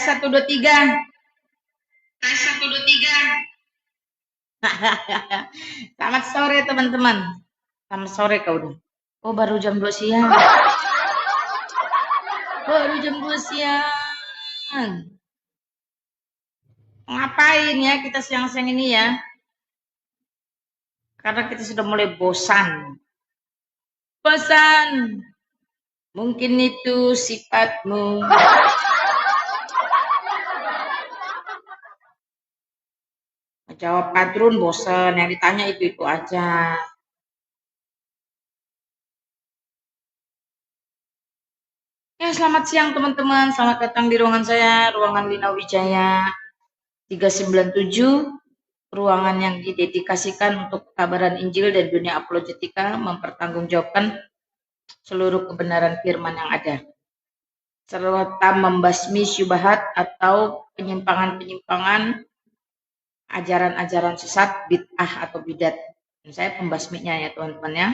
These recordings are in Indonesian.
1, 2, 3. Tes 1, 2, 3. Selamat sore teman-teman. Selamat sore kau udah. Oh baru jam 2 siang. Baru jam 2 siang. Ngapain ya kita siang-siang ini ya? Karena kita sudah mulai bosan. Bosan. Mungkin itu sifatmu. Jawab Padrun bosan, yang ditanya itu aja. Ya, selamat siang teman-teman. Selamat datang di ruangan saya, ruangan Lina Wijaya 397. Ruangan yang didedikasikan untuk kabaran Injil dan dunia apologetika, mempertanggungjawabkan seluruh kebenaran firman yang ada, serta membasmi syubhat atau penyimpangan-penyimpangan ajaran-ajaran sesat, bid'ah atau bidat. Saya pembasminya ya teman-teman ya.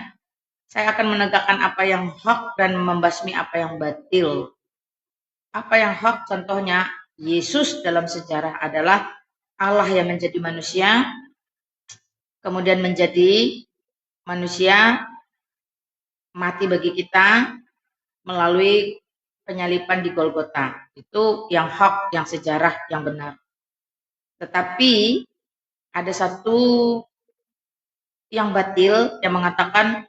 Saya akan menegakkan apa yang hak dan membasmi apa yang batil. Apa yang hak contohnya, Yesus dalam sejarah adalah Allah yang menjadi manusia, kemudian menjadi manusia, mati bagi kita melalui penyalipan di Golgota. Itu yang hak, yang sejarah, yang benar. Tetapi ada satu yang batil yang mengatakan,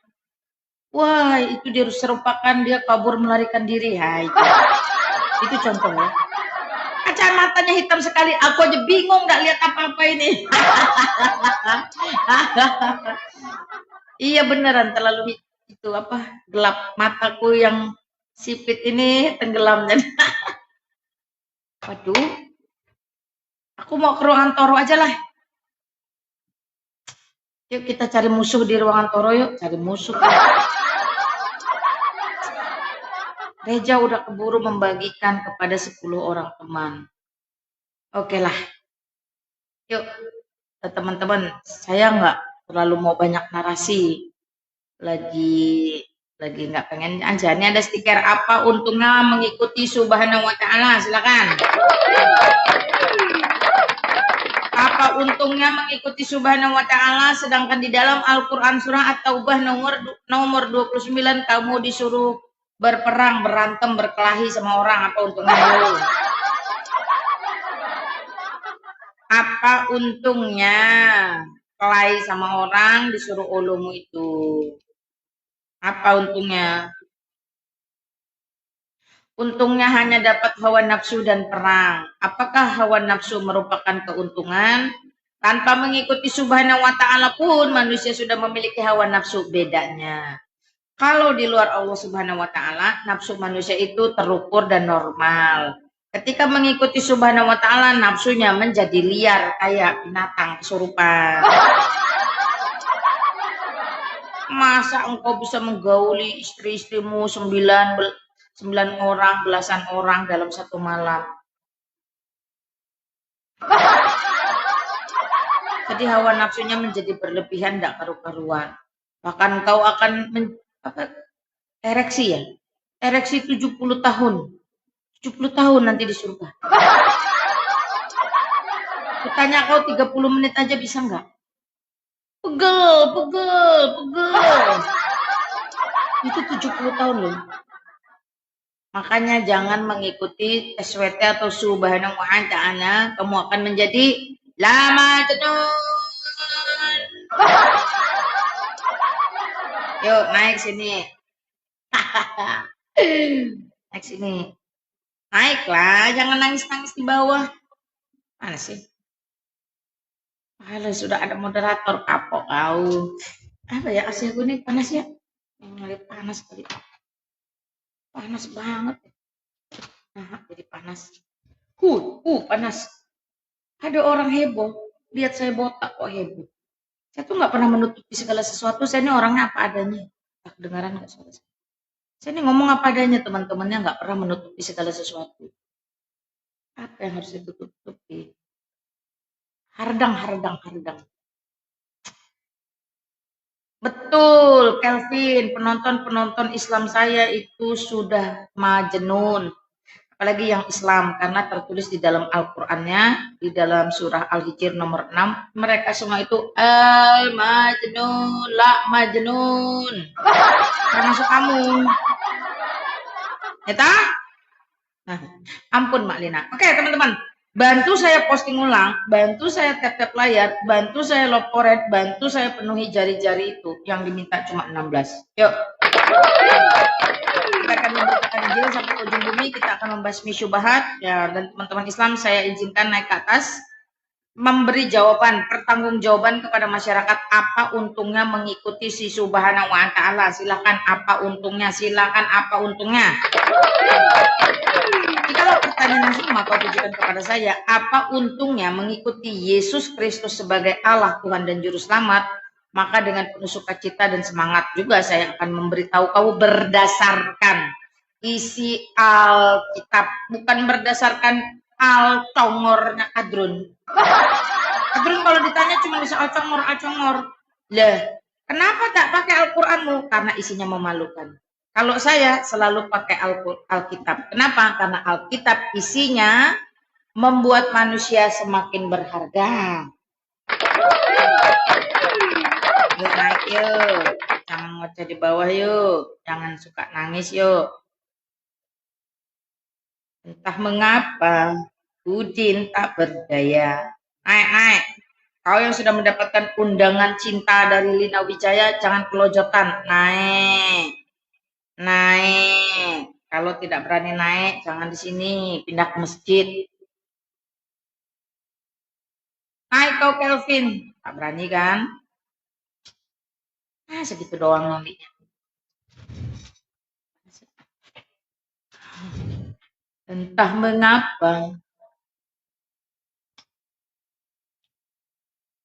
wah itu dia serupakan dia kabur melarikan diri. Ya, itu contohnya. Kacamatanya hitam sekali, aku aja bingung nggak lihat apa-apa ini. Iya beneran terlalu itu apa gelap, mataku yang sipit ini tenggelam. Waduh, aku mau ke ruangan Toro aja lah. Yuk kita cari musuh di ruangan Toro yuk, cari musuh. Reja udah keburu membagikan kepada 10 orang teman. Oke lah. Yuk, teman-teman, saya nggak terlalu mau banyak narasi. Lagi nggak pengen aja. Ini ada stiker apa untungnya mengikuti Subhanahu wa Ta'ala, silakan. Apa untungnya mengikuti Subhanahu wa Ta'ala sedangkan di dalam Al-Qur'an surah At-Taubah nomor 29 kamu disuruh berperang, berantem, berkelahi sama orang, apa untungnya itu? Apa untungnya kelahi sama orang disuruh ulumu itu? Apa untungnya? Untungnya hanya dapat hawa nafsu dan perang. Apakah hawa nafsu merupakan keuntungan? Tanpa mengikuti Subhanahu wa Ta'ala pun manusia sudah memiliki hawa nafsu. Bedanya, kalau di luar Allah Subhanahu wa Ta'ala, nafsu manusia itu terukur dan normal. Ketika mengikuti Subhanahu wa Ta'ala, nafsunya menjadi liar kayak binatang kesurupan. Masa engkau bisa menggauli istri-istrimu 9 orang, belasan orang dalam satu malam? Jadi hawa nafsunya menjadi berlebihan, tidak karu-karuan. Bahkan kau akan ereksi ya. Ereksi 70 tahun. 70 tahun nanti di surga. Kutanya kau 30 menit aja bisa nggak? Pegel. Itu 70 tahun loh. Makanya jangan mengikuti SWT atau Subhanahu wa Ta'ala. Kamu akan menjadi lama tenun. Yuk naik sini. Naik sini. Naiklah, jangan nangis-nangis di bawah. Mana sih? Halo, sudah ada moderator kapok kau. Apa ya, AC aku ini panas ya? Panas kali. Panas banget. Nah, jadi panas. Panas. Ada orang heboh. Lihat saya botak kok heboh. Saya tuh nggak pernah menutupi segala sesuatu. Saya ini orangnya apa adanya. Kedengaran nggak suara saya? Saya ini ngomong apa adanya, teman-temannya nggak pernah menutupi segala sesuatu. Apa yang harus ditutupi? Hardang. Betul, Kelvin. Penonton Islam saya itu sudah majnun. apalagi yang Islam, karena tertulis di dalam Al-Qur'annya, di dalam surah Al-Hijr nomor 6, mereka semua itu al-majnun, la majnun. Termasuk kamu. Ya, nah, ampun Mak Lina. Oke, teman-teman. Bantu saya posting ulang, bantu saya tap-tap layar, bantu saya loporet, bantu saya penuhi jari-jari itu yang diminta cuma 16. Yuk. Kita akan memberitakan Injil sampai ke ujung bumi, kita akan membasmi syubhat ya, dan teman-teman Islam saya izinkan naik ke atas memberi jawaban, pertanggungjawaban kepada masyarakat apa untungnya mengikuti si Subhanahu wa taala. Silakan apa untungnya? Silakan apa untungnya? Jikalau pertanyaan yang sama kau tujukan kepada saya, apa untungnya mengikuti Yesus Kristus sebagai Allah, Tuhan dan Juru Selamat? Maka dengan penuh sukacita dan semangat juga saya akan memberitahu kau berdasarkan isi Alkitab, bukan berdasarkan al-congornya Kadrun. Kadrun kalau ditanya cuma bisa al-congor. Lah, kenapa tak pakai Al-Qur'anmu? Karena isinya memalukan. Kalau saya selalu pakai Alkitab. Kenapa? Karena Alkitab isinya membuat manusia semakin berharga. Yuk naik yuk. Jangan ngoceh di bawah yuk. Jangan suka nangis yuk. Entah mengapa Udin tak berdaya. Naik. Kau yang sudah mendapatkan undangan cinta dari Lina Wijaya, jangan kelojotan. Naik. Kalau tidak berani naik, jangan di sini. Pindah ke masjid. Naik kau Kelvin. Tak berani kan? Segitu doang nantinya. Entah mengapa.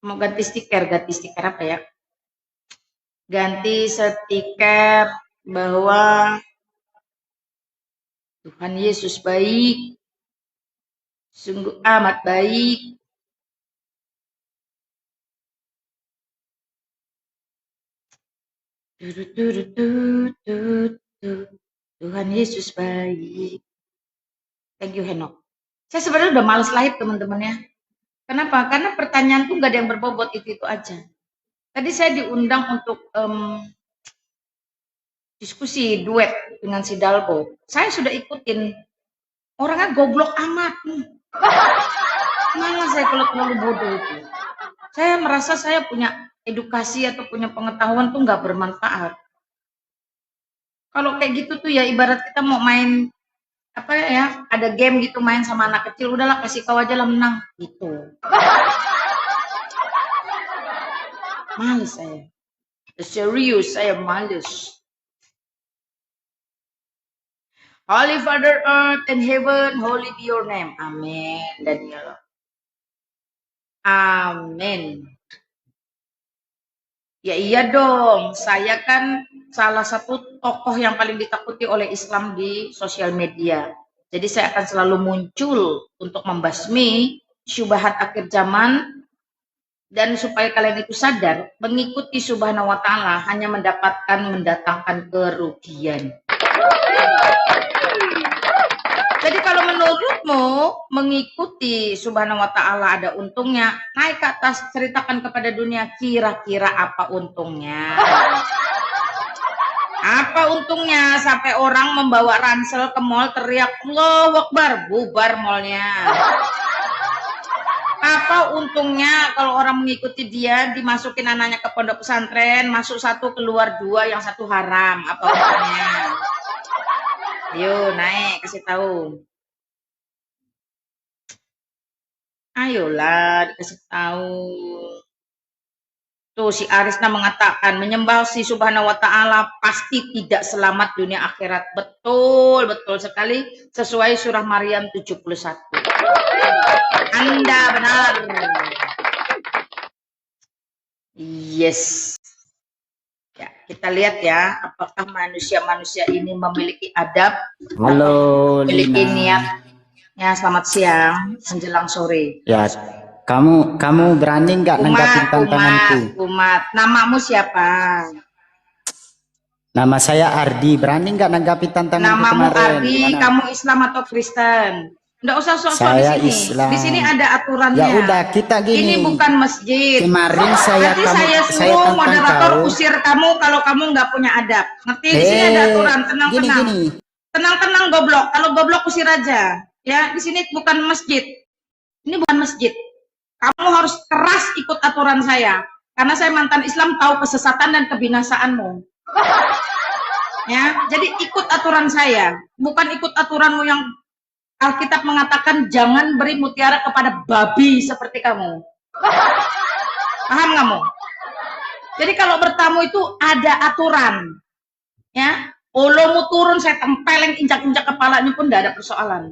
Mau ganti stiker apa ya? Ganti stiker bahwa Tuhan Yesus baik, sungguh amat baik. Tuhan Yesus baik. Thank you Henok. Saya sebenarnya udah males lahir teman-teman ya. Kenapa? Karena pertanyaan tuh gak ada yang berbobot, itu aja. Tadi saya diundang untuk diskusi duet dengan si Dalbo. Saya sudah ikutin. Orangnya goblok amat. Malah saya kalau terlalu bodoh itu. Saya merasa saya punya edukasi atau punya pengetahuan tuh gak bermanfaat. Kalau kayak gitu tuh ya ibarat kita mau main apa ya, ada game gitu main sama anak kecil, udahlah kasih kau aja lah menang gitu. Males saya. Serius saya males. Holy Father, earth and heaven, holy be your name. Amin, Daniel. Amin. Ya iya dong, saya kan salah satu tokoh yang paling ditakuti oleh Islam di sosial media. Jadi saya akan selalu muncul untuk membasmi syubhat akhir zaman, dan supaya kalian itu sadar, mengikuti Subhanahu wa taala hanya mendatangkan kerugian. Jadi kalau menurutmu mengikuti Subhanahu wa taala ada untungnya, naik ke atas, ceritakan kepada dunia kira-kira apa untungnya. Apa untungnya sampai orang membawa ransel ke mall teriak Allahu Akbar, bubar mallnya. Apa untungnya kalau orang mengikuti dia, dimasukin anaknya ke pondok pesantren, masuk 1 keluar 2, yang 1 haram. Apa untungnya? Ayo naik, kasih tahu. Ayolah dikasih tahu. Tuh si Arisna mengatakan menyembah si Subhanahu wa taala pasti tidak selamat dunia akhirat. Betul sekali, sesuai surah Maryam 71. Anda benar. Yes. Ya, kita lihat ya, apakah manusia-manusia ini memiliki adab, halo, memiliki Lina. niat. Ya, selamat siang menjelang sore. Ya, kamu berani nggak nanggapin tantanganku? Umat, namamu siapa? Nama saya Ardi. Berani nggak nanggapi tantangan Namamu kemarin? Ardi, Gimana? kamu Islam atau Kristen? Nggak usah sok-sok di Saya sini. Islam. Di sini ada aturannya. Ya udah, kita gini. Ini bukan masjid. Kemarin Nanti saya suruh tantang moderator kau. usir kamu kalau kamu nggak punya adab. Ngerti? Di sini ada aturan. Tenang-tenang. Gini. Tenang-tenang goblok. Kalau goblok usir aja. Ya, di sini bukan masjid. Ini bukan masjid. Kamu harus keras ikut aturan saya. Karena saya mantan Islam, tahu kesesatan dan kebinasaanmu. Ya, jadi ikut aturan saya. Bukan ikut aturanmu yang Alkitab mengatakan jangan beri mutiara kepada babi seperti kamu. Paham kamu? Jadi kalau bertamu itu ada aturan. Ya, olomu turun saya tempeleng injak-injak kepalanya pun tidak ada persoalan.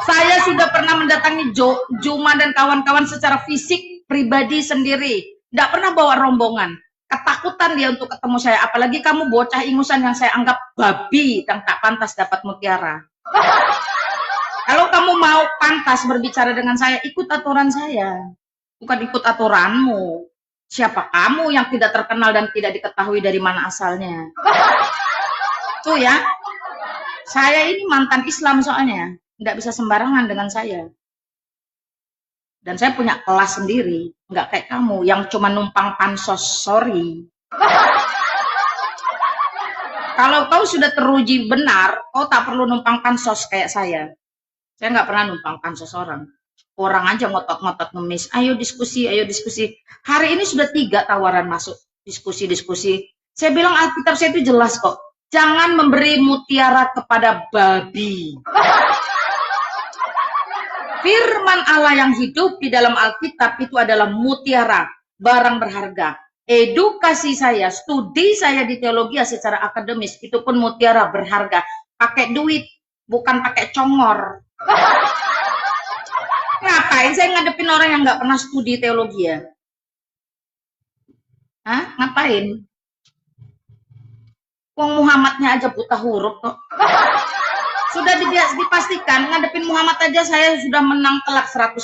Saya sudah pernah mendatangi Juma dan kawan-kawan secara fisik pribadi sendiri. Tidak pernah bawa rombongan. Ketakutan dia untuk ketemu saya. Apalagi kamu bocah ingusan yang saya anggap babi yang tak pantas dapat mutiara. Kalau kamu mau pantas berbicara dengan saya, ikut aturan saya. Bukan ikut aturanmu. Siapa kamu yang tidak terkenal dan tidak diketahui dari mana asalnya? Tuh ya. Saya ini mantan Islam soalnya. Nggak bisa sembarangan dengan saya. Dan saya punya kelas sendiri. Nggak kayak kamu yang cuma numpang pansos, sorry. Kalau kau sudah teruji benar, kau tak perlu numpang pansos kayak saya. Saya nggak pernah numpang pansos orang. Orang aja ngotot-ngotot ngemis. Ayo diskusi, ayo diskusi. Hari ini sudah 3 tawaran masuk. Diskusi-diskusi. Saya bilang Alkitab saya itu jelas kok. Jangan memberi mutiara kepada babi. Firman Allah yang hidup di dalam Alkitab itu adalah mutiara, barang berharga. Edukasi saya, studi saya di teologi secara akademis, itu pun mutiara berharga. Pakai duit, bukan pakai congor. Ngapain saya ngadepin orang yang nggak pernah studi teologi ya? Hah? Ngapain? Wong Muhammadnya aja buta huruf kok. Sudah dipastikan, ngadepin Muhammad aja saya sudah menang telak 100-0.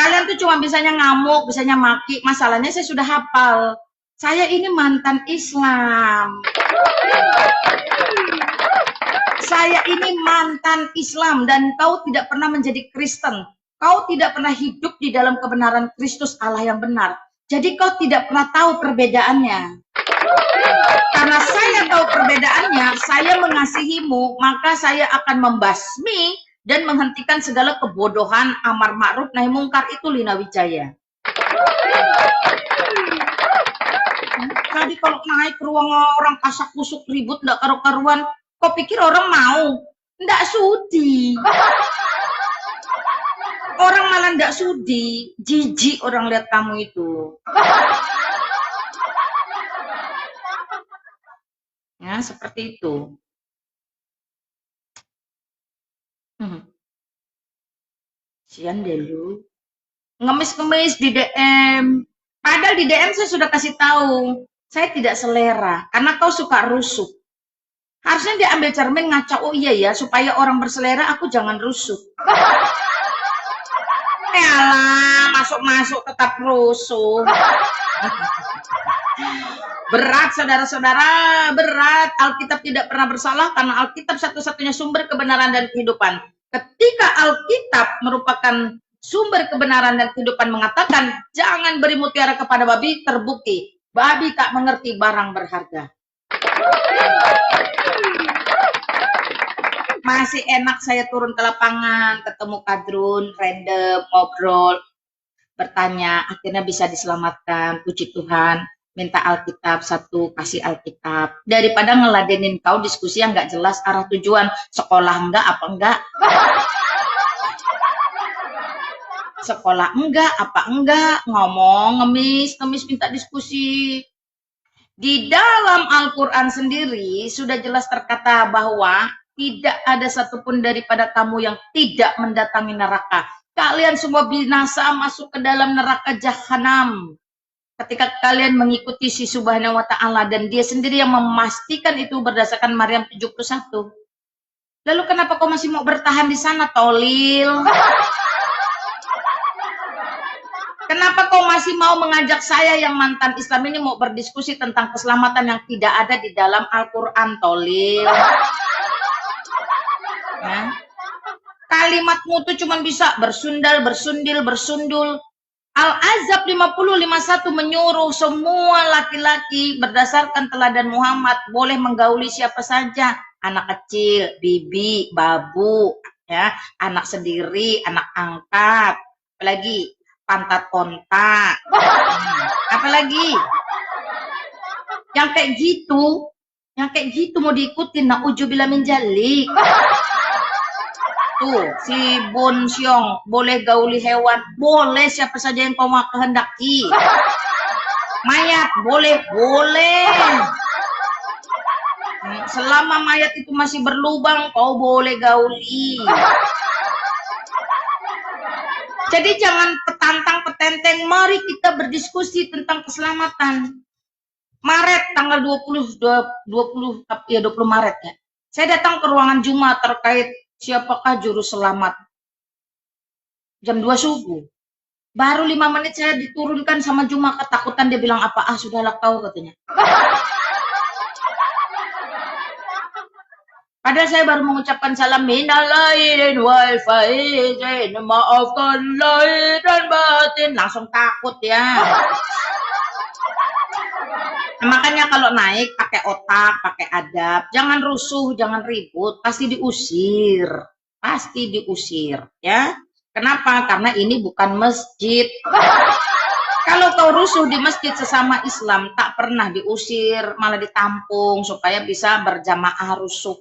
Kalian tuh cuma bisanya ngamuk, bisanya maki. Masalahnya saya sudah hafal. Saya ini mantan Islam. Saya ini mantan Islam dan kau tidak pernah menjadi Kristen. Kau tidak pernah hidup di dalam kebenaran Kristus Allah yang benar. Jadi kau tidak pernah tahu perbedaannya. Karena saya tahu perbedaannya, saya mengasihimu, maka saya akan membasmi dan menghentikan segala kebodohan, amar ma'ruf, nahi mungkar itu Lina Wijaya. Tadi kalau naik ke ruang orang kasak kusuk ribut, nggak karu-karuan, kau pikir orang mau? Nggak sudi. Orang malah nggak sudi, jijik orang lihat kamu itu. Ya, seperti itu. Sian deh lu. Ngemis-ngemis di DM. Padahal di DM saya sudah kasih tahu. Saya tidak selera. Karena kau suka rusuk. Harusnya dia ambil cermin ngaca. Oh iya ya, supaya orang berselera aku jangan rusuk. Alah, masuk-masuk tetap rusuk. Berat saudara-saudara, berat. Alkitab tidak pernah bersalah karena Alkitab satu-satunya sumber kebenaran dan kehidupan. Ketika Alkitab merupakan sumber kebenaran dan kehidupan mengatakan jangan beri mutiara kepada babi, terbukti babi tak mengerti barang berharga. Masih enak saya turun ke lapangan, ketemu kadrun, random, ngobrol, bertanya, akhirnya bisa diselamatkan, puji Tuhan. Minta Alkitab satu, kasih Alkitab. Daripada ngeladenin kau diskusi yang nggak jelas arah tujuan. Sekolah enggak, apa enggak. Sekolah enggak, apa enggak. Ngomong, ngemis minta diskusi. Di dalam Al-Quran sendiri sudah jelas terkata bahwa tidak ada satupun daripada kamu yang tidak mendatangi neraka. Kalian semua binasa masuk ke dalam neraka jahanam. Ketika kalian mengikuti si Subhanahu wa Ta'ala dan dia sendiri yang memastikan itu berdasarkan Maryam 71. Lalu kenapa kau masih mau bertahan di sana, tolil? Kenapa kau masih mau mengajak saya yang mantan Islam ini mau berdiskusi tentang keselamatan yang tidak ada di dalam Al-Quran, Tolil? Ya. Kalimatmu tuh cuma bisa bersundal, bersundil, bersundul. Al-Azab 50:51 menyuruh semua laki-laki berdasarkan teladan Muhammad boleh menggauli siapa saja. Anak kecil, bibi, babu, ya, anak sendiri, anak angkat, apalagi pantat kontak, apalagi yang kayak gitu mau diikutin, na'udzubillah min dzalik. Tuh, si Bon Siong boleh gauli hewan, boleh siapa saja yang kau kehendaki. Mayat boleh. Selama mayat itu masih berlubang, kau boleh gauli. Jadi jangan petantang petenteng, mari kita berdiskusi tentang keselamatan. Maret tanggal 20 Maret ya. Saya datang ke ruangan Jumat terkait siapakah juru selamat. Jam 2 subuh. Baru 5 menit saya diturunkan sama Juma, ketakutan dia bilang apa? Sudahlah kau, katanya. Padahal saya baru mengucapkan salam minal aidin wal faizin, maafkan lahir dan batin. Langsung takut ya. Makanya kalau naik pakai otak, pakai adab, jangan rusuh, jangan ribut, pasti diusir ya. Kenapa? Karena ini bukan masjid. Kalau kau rusuh di masjid sesama Islam, tak pernah diusir, malah ditampung supaya bisa berjamaah rusuh.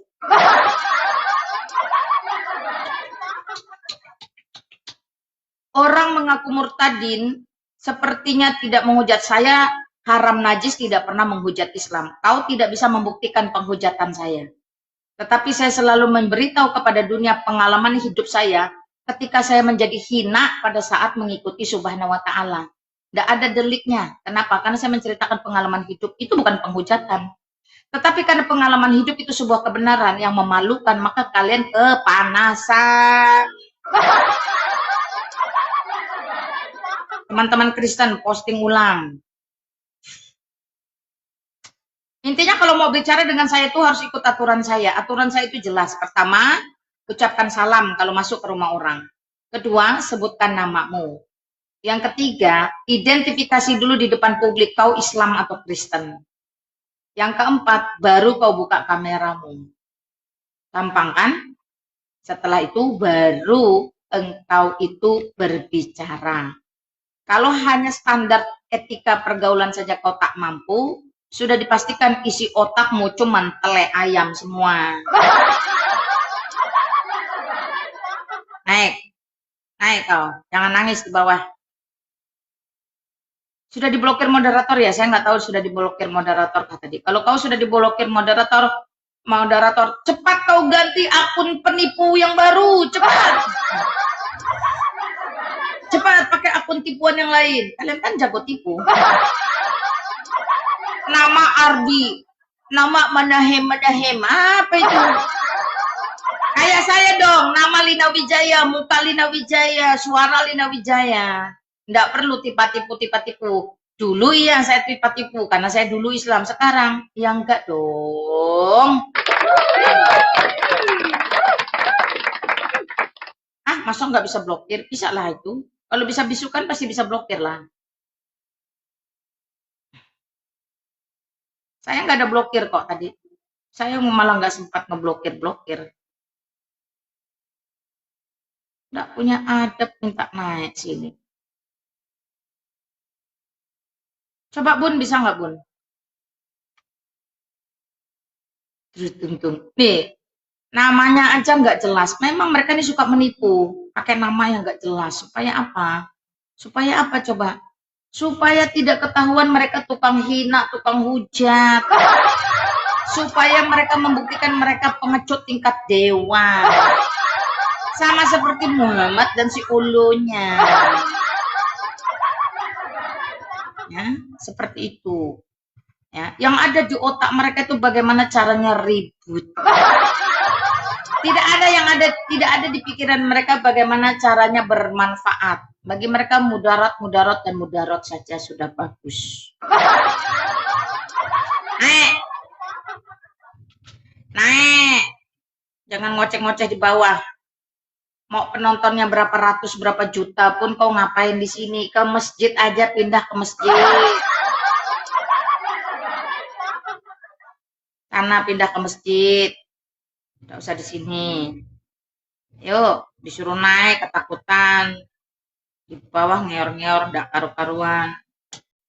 Orang mengaku murtadin sepertinya tidak menghujat saya. Haram najis tidak pernah menghujat Islam. Kau tidak bisa membuktikan penghujatan saya. Tetapi saya selalu memberitahu kepada dunia pengalaman hidup saya ketika saya menjadi hina pada saat mengikuti Subhanahu wa Ta'ala. Tidak ada deliknya. Kenapa? Karena saya menceritakan pengalaman hidup. Itu bukan penghujatan. Tetapi karena pengalaman hidup itu sebuah kebenaran yang memalukan, maka kalian kepanasan. Teman-teman Kristen posting ulang. Intinya kalau mau bicara dengan saya itu harus ikut aturan saya. Aturan saya itu jelas. Pertama, ucapkan salam kalau masuk ke rumah orang. Kedua, sebutkan namamu. Yang ketiga, identifikasi dulu di depan publik kau Islam atau Kristen. Yang keempat, baru kau buka kameramu. Gampang kan? Setelah itu baru engkau itu berbicara. Kalau hanya standar etika pergaulan saja kau tak mampu, sudah dipastikan isi otakmu cuman tele ayam semua. Naik kau, jangan nangis di bawah. Sudah diblokir moderator ya, saya nggak tahu sudah diblokir moderator kah tadi. Kalau kau sudah diblokir moderator, cepat kau ganti akun penipu yang baru, cepat. Cepat pakai akun tipuan yang lain. Kalian kan jago tipu. Nama Ardi, nama Manahem, apa itu? Kayak saya dong, nama Lina Wijaya, muka Lina Wijaya, suara Lina Wijaya. Nggak perlu tipu-tipu. Dulu iya saya tipu-tipu, karena saya dulu Islam. Sekarang, ya enggak dong. Masa nggak bisa blokir? Bisa lah itu. Kalau bisa bisukan pasti bisa blokir lah. Saya nggak ada blokir kok tadi. Saya malah nggak sempat ngeblokir. Nggak punya adab minta naik sini. Coba Bun, bisa nggak Bun? Tung. Nih, namanya aja nggak jelas. Memang mereka ini suka menipu. Pakai nama yang nggak jelas. Supaya apa? Supaya apa coba? Supaya tidak ketahuan mereka tukang hina, tukang hujat. Supaya mereka membuktikan mereka pengecut tingkat dewa. Sama seperti Muhammad dan si ulunya. Ya, seperti itu. Ya, yang ada di otak mereka itu bagaimana caranya ribut. Tidak ada di pikiran mereka bagaimana caranya bermanfaat. Bagi mereka mudarat dan mudarat saja sudah bagus. Naik, naik. Jangan ngoceh-ngoceh di bawah. Mau penontonnya berapa ratus, berapa juta pun kau ngapain di sini? Ke masjid aja, pindah ke masjid. Sana pindah ke masjid. Nggak usah di sini. Yuk, disuruh naik ketakutan. Di bawah ngeor-ngeor, nggak karu-karuan.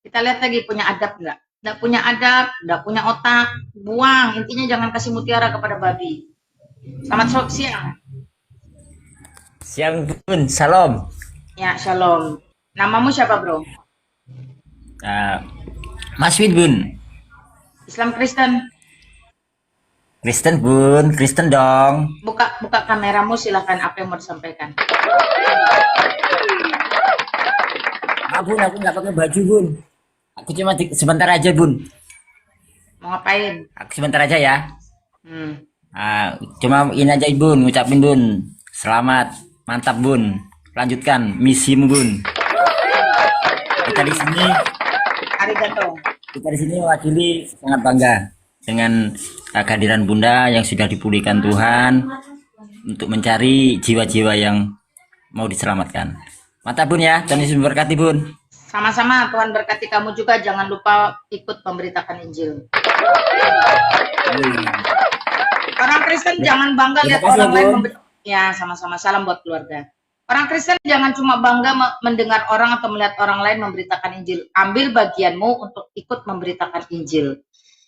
Kita lihat lagi punya adab nggak? Nggak punya adab, nggak punya otak, buang. Intinya jangan kasih mutiara kepada babi. Selamat siang. Siang Bun, salam. Ya, shalom. Namamu siapa, bro? Ah, Mas Wid Bun, Islam Kristen. Kristen Bun, Kristen dong. Buka kameramu, silahkan. Apa yang mau disampaikan? Bun, aku nggak pakai baju Bun. Aku cuma sebentar aja Bun. Mau ngapain? Aku sebentar aja ya. Hmm. Cuma ini aja Bun, ngucapin Bun. Selamat, mantap Bun. Lanjutkan misimu Bun. Kita di sini, Arigato. kita di sini mewakili sangat bangga dengan kehadiran Bunda yang sudah dipulihkan Tuhan untuk mencari jiwa-jiwa yang mau diselamatkan. Mantap Bun ya, Tuhan Yesus memberkati Bun. Sama-sama, Tuhan berkati kamu juga. Jangan lupa ikut memberitakan Injil. Orang Kristen jangan bangga Terima lihat kasih, orang lain Bun. Ya, sama-sama. Salam buat keluarga. Orang Kristen jangan cuma bangga mendengar orang atau melihat orang lain memberitakan Injil. Ambil bagianmu untuk ikut memberitakan Injil.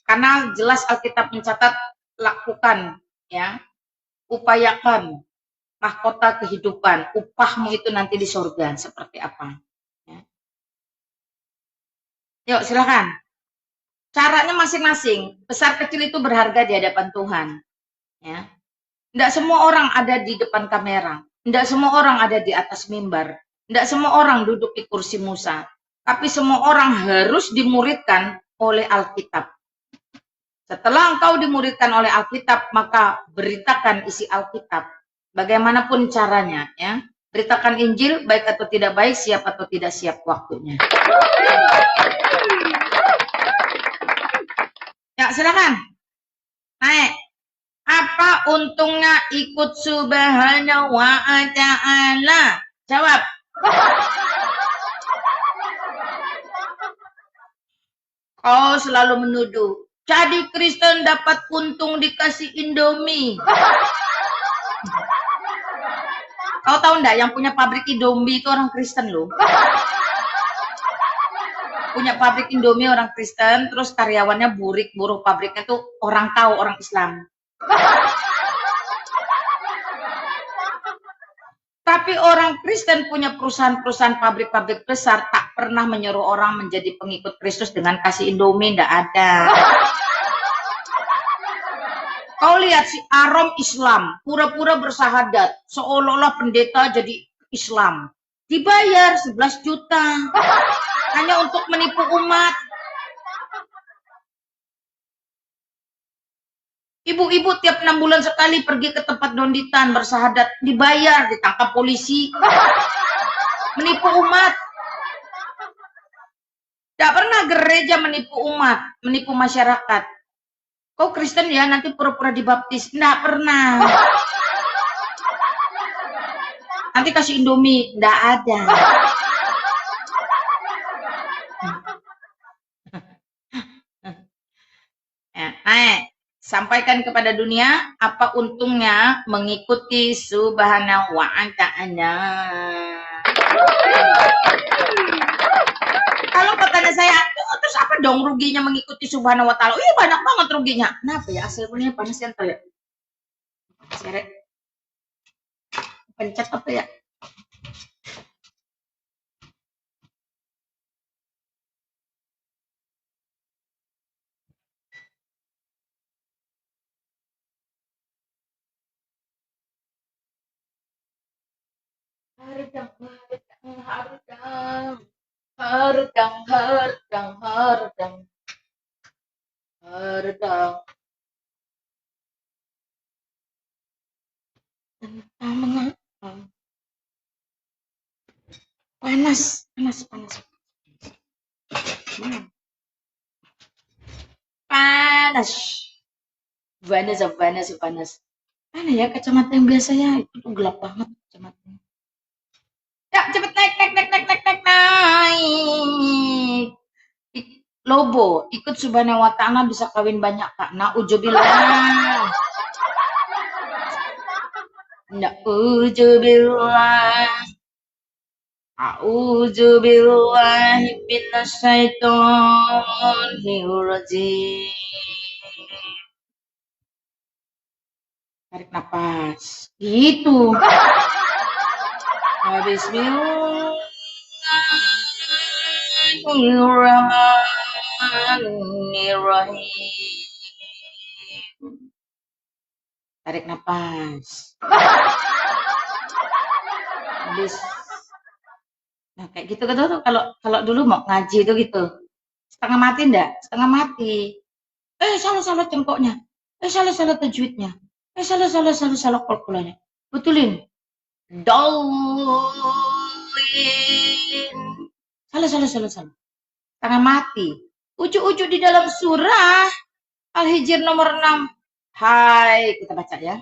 Karena jelas Alkitab mencatat, lakukan, ya, upayakan mahkota kehidupan, upahmu itu nanti di surga seperti apa. Ya. Yuk, silakan. Caranya masing-masing. Besar kecil itu berharga di hadapan Tuhan. Ya. Tidak semua orang ada di depan kamera. Tidak semua orang ada di atas mimbar. Tidak semua orang duduk di kursi Musa. Tapi semua orang harus dimuridkan oleh Alkitab. Setelah engkau dimuridkan oleh Alkitab, maka beritakan isi Alkitab. Bagaimanapun caranya, ya. Beritakan Injil, baik atau tidak baik, siap atau tidak siap waktunya. Ya, silakan. Naik. Apa untungnya ikut Subhanahu wa ta'ala? Jawab. Kau selalu menuduh. Jadi Kristen dapat untung dikasih Indomie. Kau tahu enggak yang punya pabrik Indomie itu orang Kristen loh. Punya pabrik Indomie orang Kristen, terus karyawannya buruh pabriknya tuh orang tahu, orang Islam. Tapi orang Kristen punya perusahaan-perusahaan pabrik-pabrik besar, tak pernah menyuruh orang menjadi pengikut Kristus dengan kasih Indomie, enggak ada. Kau lihat si Arom Islam, pura-pura bersahadat, seolah-olah pendeta jadi Islam. Dibayar 11 juta. Hanya untuk menipu umat. Ibu-ibu tiap 6 bulan sekali pergi ke tempat donditan bersahadat, dibayar, ditangkap polisi. Menipu umat. Tidak pernah gereja menipu umat, menipu masyarakat. Kau Kristen ya, nanti pura-pura dibaptis. Tidak pernah. Nanti kasih Indomie. Tidak ada. Ya, naik. Sampaikan kepada dunia apa untungnya mengikuti Subhanahu wa ta'ala. Kalau katanya saya, terus apa dong ruginya mengikuti Subhanahu wa ta'ala? Iya banyak banget ruginya. Kenapa ya? Hasilnya panas yang ya? Seret. Pencet apa ya? Hardang. Entah mengapa. Panas, panas, panas. Panas. Panas, panas, panas. Mana ya kacamata yang biasanya itu tuh gelap banget kacamatanya. Ya, cepet naik, naik, naik, naik, naik, naik, naik. Lobo, ikut subhanahu wa ta'ala bisa kawin banyak, Kak. Na'udzubillah. Na'udzubillah. A'udzubillahi minasyaitonirrajim. Tarik nafas. Gitu. Bismillahirrahmanirrahim. Tarik nafas. Habis. Nah, kayak gitu tuh kalau dulu mau ngaji itu gitu. Setengah mati enggak? Setengah mati. Salah cengkoknya. Salah tajwidnya. Salah kalkulanya. Betulin. Dolin. Salah. Setengah mati. Ujuk-ujuk di dalam surah Al-Hijr nomor 6. Hai, kita baca ya.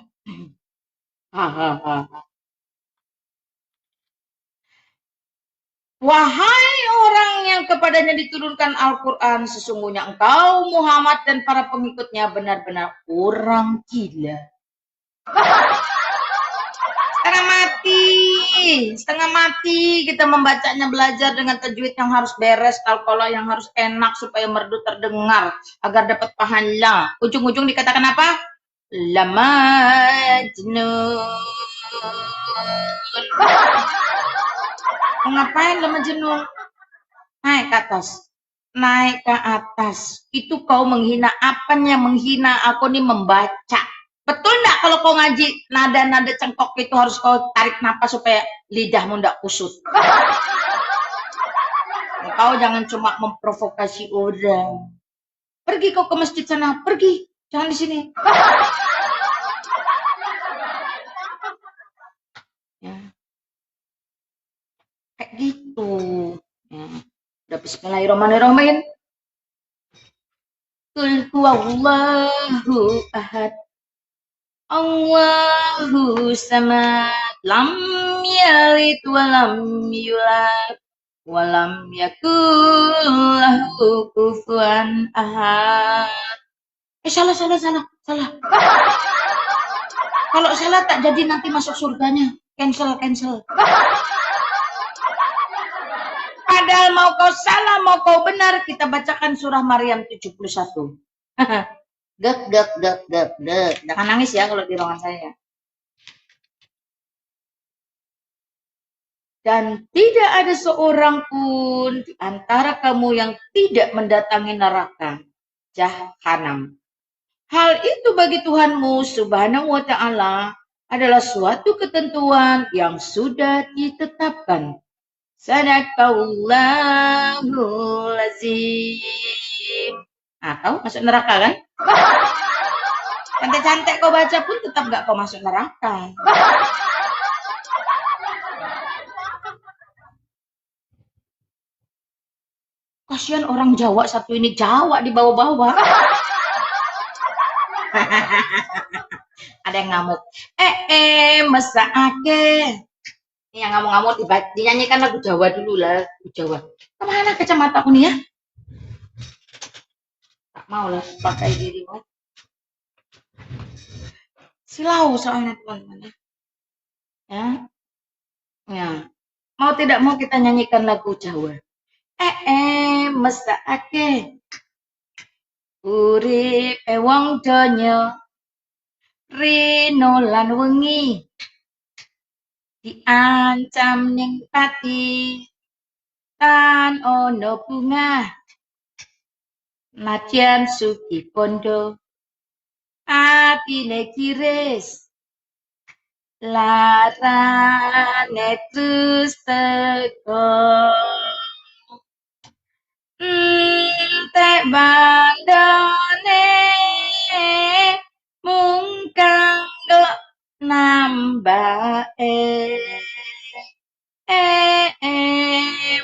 Wahai orang yang kepadanya diturunkan Al-Quran, sesungguhnya engkau Muhammad dan para pengikutnya benar-benar orang gila. Setengah mati kita membacanya, belajar dengan tajwid yang harus beres, qalqalah yang harus enak supaya merdu terdengar agar dapat pahala. Ujung-ujung dikatakan apa? Lamajnun. Ngapain Lamajnun? Naik ke atas. Itu kau menghina, apanya menghina? Aku nih membaca. Betul enggak kalau kau ngaji nada-nada cengkok itu harus kau tarik napas supaya lidahmu enggak kusut. Kau jangan cuma memprovokasi orang. Pergi kau ke masjid sana, pergi. Jangan di sini. Ya. Kayak gitu. Ya. Udah bismillahirrahmanirrahim. Qul huwallahu ahad. Allahu samad. Lam yalid wa lam yulad. Wa lam yakul lahu kufuwan ahad. Salah. Kalau salah tak jadi nanti masuk surganya. Cancel. Padahal mau kau salah, mau kau benar, kita bacakan surah Maryam 71. Gek. Jangan nangis ya kalau di ruangan saya. Dan tidak ada seorang pun di antara kamu yang tidak mendatangi neraka Jahanam. Hal itu bagi Tuhanmu Subhanahu wa ta'ala adalah suatu ketentuan yang sudah ditetapkan. Sadaqallahul azim. Kau masuk neraka kan? Cantik-cantik kau baca pun tetap gak kau masuk neraka. Kasihan orang Jawa satu ini, Jawa di bawah-bawah. Ada yang ngamuk. Mesake. Ini yang ngamuk-ngamuk dinyanyikan lagu Jawa dulu lah, lagu Jawa. Kemana kacamata aku nih ya? Tak mau lah pakai dirimu. Silau soalnya teman-teman ya. Mau tidak mau kita nyanyikan lagu Jawa. Mesake. Uripe wong donya rino lan wengi diancam ning pati tan ono bunga najan suki pondo atine kiris larane terus teko tek bandane mung kanggo nambah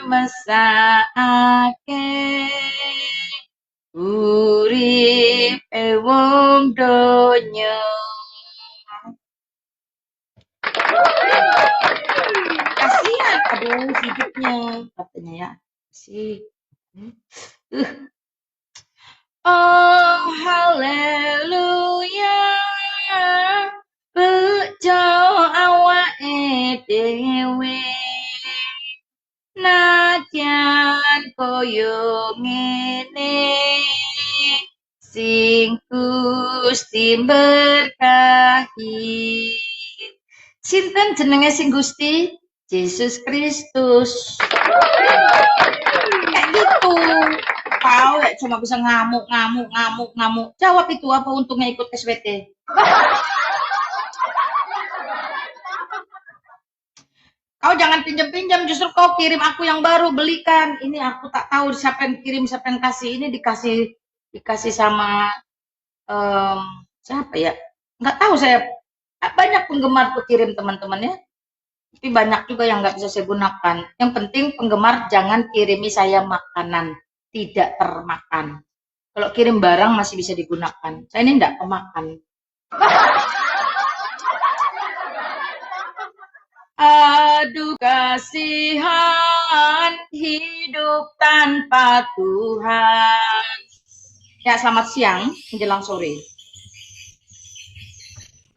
mesake uripe wong donya. Kasihan, aduh hidupnya katanya ya. Sih. Oh haleluya, bejo awake dhewe. Najan koyo ngene, sing Gusti berkahi. Sinten jenenge sing Gusti? Yesus Kristus. Kayak gitu. Kau ya cuma bisa ngamuk. Jawab itu apa untungnya ikut SWT? Kau jangan pinjam-pinjam, justru kau kirim aku yang baru, belikan. Ini aku tak tahu siapa yang kirim, siapa yang kasih. Ini dikasih sama siapa ya? Nggak tahu saya. Banyak penggemar tuh kirim teman-temannya. Tapi banyak juga yang nggak bisa saya gunakan. Yang penting penggemar jangan kirimi saya makanan. Tidak termakan. Kalau kirim barang masih bisa digunakan. Saya ini nggak kemakan. Aduh kasihan hidup tanpa Tuhan. Ya selamat siang menjelang sore.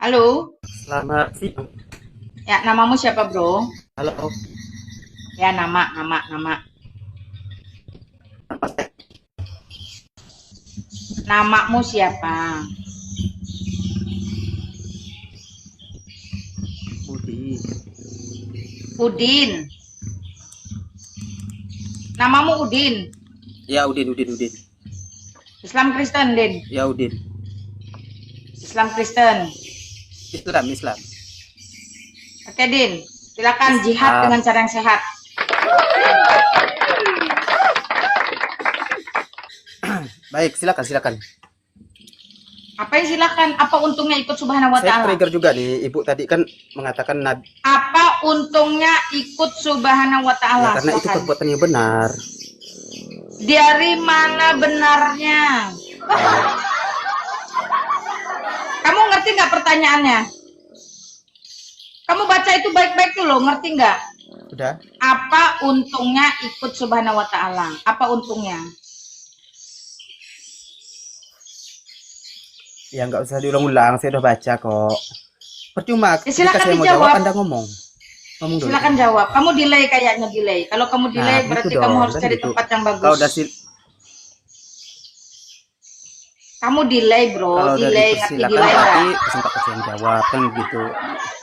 Halo. Selamat siang. Ya namamu siapa bro? Halo. Ya nama. Namamu siapa? Budi. Udin. Namamu Udin. Ya Udin. Islam Kristen, Din. Ya Udin. Islam Kristen. Islam. Oke, Din. Silakan jihad dengan cara yang sehat. Baik, silakan. Apa yang silakan? Apa untungnya ikut Subhanahu wa Saya Ta'ala? trigger juga nih, Ibu tadi kan mengatakan Nabi. Apa untungnya ikut Subhanahu wa Ta'ala? Ya, karena itu perbuatan yang benar. Dari mana benarnya? Kamu ngerti nggak pertanyaannya? Kamu baca itu baik-baik dulu, ngerti nggak? Udah. Apa untungnya ikut Subhanahu wa Ta'ala? Apa untungnya? Ya nggak usah diulang-ulang, saya udah baca kok. Percuma, Ya, silakan ketika saya mau dijawab. jawab, Anda ngomong dulu. Silakan jawab. Kamu delay kayaknya delay. Kalau kamu delay Nah, berarti gitu kamu dong, harus kan cari gitu. tempat yang bagus. Kalau udah Kamu delay bro, kalau udah delay, ngerti dipersilakan delay berarti nggak? kesempatan saya jawab kan gitu.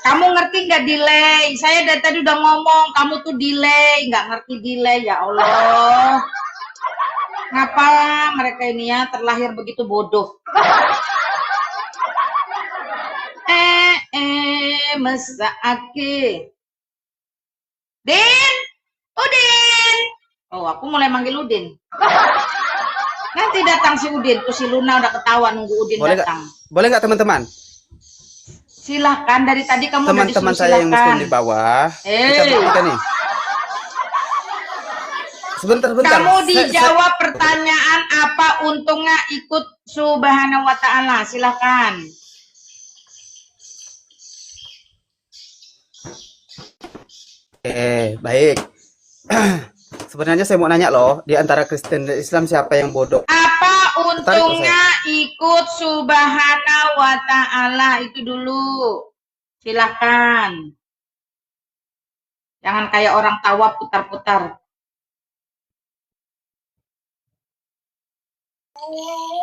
Kamu ngerti nggak delay? Saya dari tadi udah ngomong, kamu tuh delay, nggak ngerti delay, ya Allah. Ngapa mereka ini ya terlahir begitu bodoh? Mesake. Din, Udin. Oh, aku mulai manggil Udin. Nanti datang si Udin, tuh si Luna udah ketawa nunggu Udin datang. Boleh nggak teman-teman? Silahkan, dari tadi kamu udah disuruh Teman-teman saya yang muslim silahkan. di bawah, kita Hey. buktikan nih. Sebentar. Kamu dijawab pertanyaan apa untungnya ikut Subhanahu wa Ta'ala. Silahkan. Baik. Sebenarnya saya mau nanya loh, di antara Kristen dan Islam siapa yang bodoh? Apa untungnya ikut Subhanahu wa Ta'ala? Itu dulu. Silahkan. Jangan kayak orang tawaf putar-putar.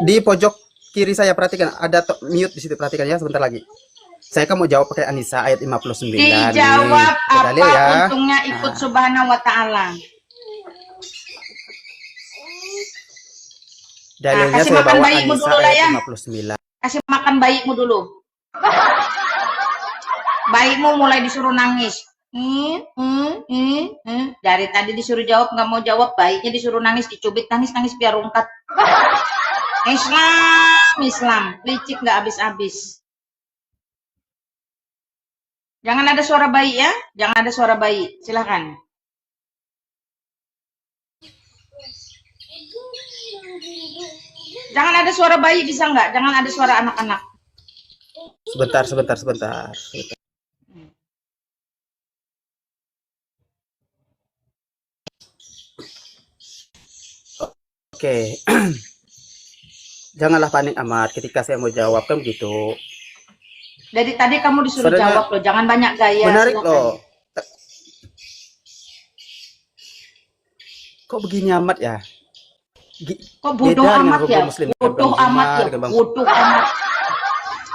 Di pojok kiri saya perhatikan ada mute di situ, perhatikan ya sebentar lagi. Saya kan mau jawab pakai Anisa ayat 59. Dijawab nih. apa Ya. untungnya ikut Subhanahu wa Ta'ala. Dalilnya kasih saya makan bawa bayimu Anisa dulu lah ayat ya. 59. Kasih makan bayimu dulu. Bayimu mulai disuruh nangis. Dari tadi disuruh jawab nggak mau jawab, bayinya disuruh nangis, dicubit nangis biar rungkat. Islam, licik nggak habis-habis. Jangan ada suara bayi ya, jangan ada suara bayi. Silakan. Jangan ada suara bayi, bisa nggak? Jangan ada suara anak-anak. Sebentar. Oke. Janganlah panik amat ketika saya mau jawab kan begitu. Dari tadi kamu disuruh Sebenarnya jawab loh, jangan banyak gaya. Menarik silakan. loh. Kok begini amat ya? Kok bodoh Beda dengan amat ya? hukum muslim, Bodoh dengan amat ya? dengan Bang- Bodoh amat.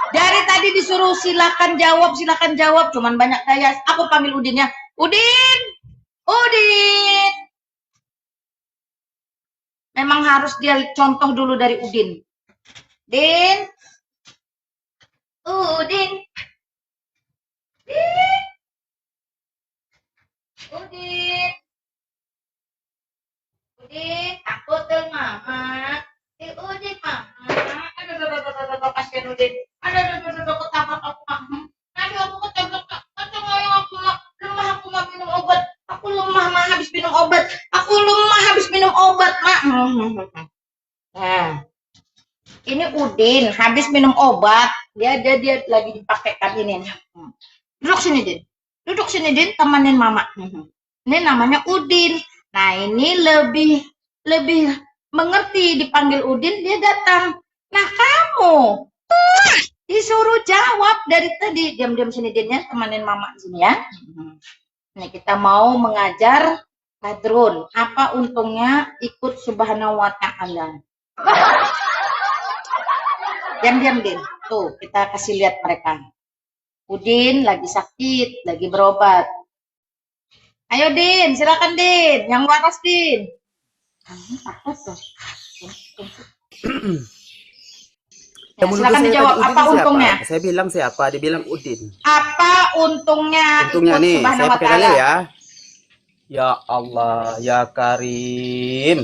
Dari tadi disuruh silakan jawab, cuman banyak gaya. Aku panggil Udin ya. Udin! Udin! Memang harus dia contoh dulu dari Udin. Din! Udin! Udin! Udin! Udin, takut dong mama. Udin mama. Aduh, kasihan Udin. Aduh, ketabrak aku mama. Aduh, aku ketabrak. Aduh, aku lemah, aku mau minum obat. Aku lemah, ma, habis minum obat. Aku lemah habis minum obat, mak. Nah, ini Udin habis minum obat. Dia lagi dipakaikan ini. Duduk sini, Din. Duduk sini, Din, temenin mama. Ini namanya Udin. Nah, ini lebih mengerti, dipanggil Udin, dia datang. Nah, kamu disuruh jawab dari tadi. Diam-diam sini, Din, ya, temenin mama sini ya. Nah, kita mau mengajar Badrun. Apa untungnya ikut Subhanahu wa Ta'ala? Diam-diam, Din. Tuh, kita kasih lihat mereka. Udin lagi sakit, lagi berobat. Ayo, Din, silakan, Din. Yang waras, Din. Ya, silakan dijawab. Apa untungnya? Siapa? Saya bilang siapa? Dibilang Udin. Apa untungnya? Untungnya ikut nih, Subhanahu saya wa pakai Ta'ala? dalil ya. Ya Allah, ya Karim.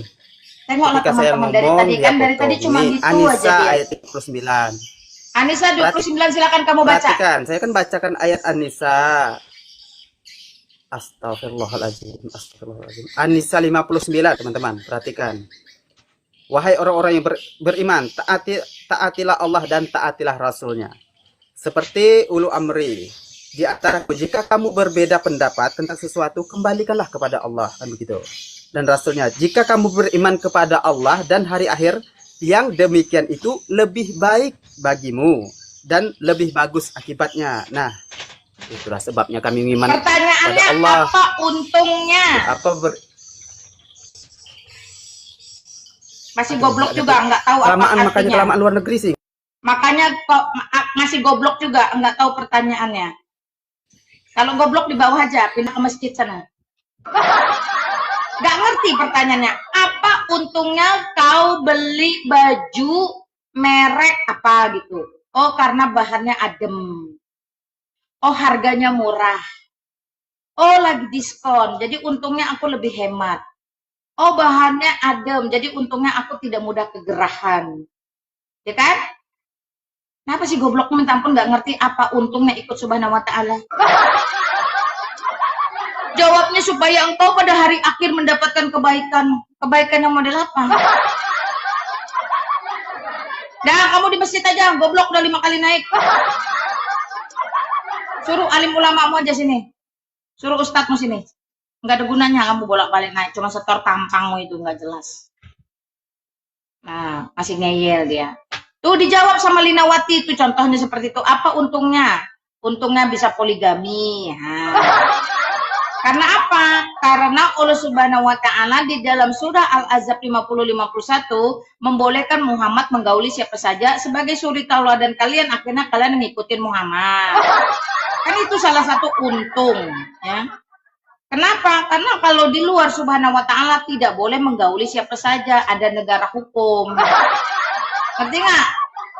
Tengoklah Ketika saya teman-teman dari ngomong, tadi dia kan dari tadi potong. cuma Ini gitu Anisa aja dia. ayat 29. Anissa 29 silakan kamu baca. Perhatikan, saya kan bacakan ayat Anisa. Astagfirullahaladzim. Anisa 59, teman-teman. Perhatikan. Wahai orang-orang yang beriman, taatilah Allah dan taatilah Rasulnya. Seperti ulu amri. Di antara jika kamu berbeda pendapat tentang sesuatu, kembalikanlah kepada Allah. Kan begitu. Dan Rasulnya. Jika kamu beriman kepada Allah dan hari akhir, yang demikian itu lebih baik bagimu. Dan lebih bagus akibatnya. Nah, itulah sebabnya kami iman kepada Pertanyaannya Allah. apa untungnya? Masih goblok juga, nggak tahu apa Makanya artinya. kelamaan luar negeri sih. Makanya kok masih goblok juga, nggak tahu pertanyaannya. Kalau goblok di bawah aja, pindah ke masjid sana. Nggak ngerti pertanyaannya. Apa untungnya kau beli baju merek apa gitu? Oh, karena bahannya adem. Oh, harganya murah. Oh, lagi diskon. Jadi untungnya aku lebih hemat. Oh, bahannya adem. Jadi untungnya aku tidak mudah kegerahan. Ya kan? Kenapa sih goblok minta ampun nggak ngerti apa untungnya ikut Subhanahu wa Ta'ala? Jawabnya supaya engkau pada hari akhir mendapatkan kebaikan. Kebaikan yang model apa? Dah, kamu di masjid aja. Goblok udah 5 kali naik. Suruh alim ulamamu aja sini. Suruh ustadzmu sini. Nggak ada gunanya kamu bolak-balik naik. Cuma setor tampangmu itu nggak jelas. Nah, masih ngeyel dia. Tuh dijawab sama Linawati itu contohnya seperti itu. Apa untungnya? Untungnya bisa poligami. Nah. Karena apa? Karena Allah Subhanahu wa Ta'ala di dalam surah Al-Ahzab 50-51 membolehkan Muhammad menggauli siapa saja sebagai suri tauladan kalian, akhirnya kalian ngikutin Muhammad. Kan itu salah satu untung, ya. Kenapa? Karena kalau di luar Subhanahu wa Ta'ala tidak boleh menggauli siapa saja, ada negara hukum. Ngerti nggak?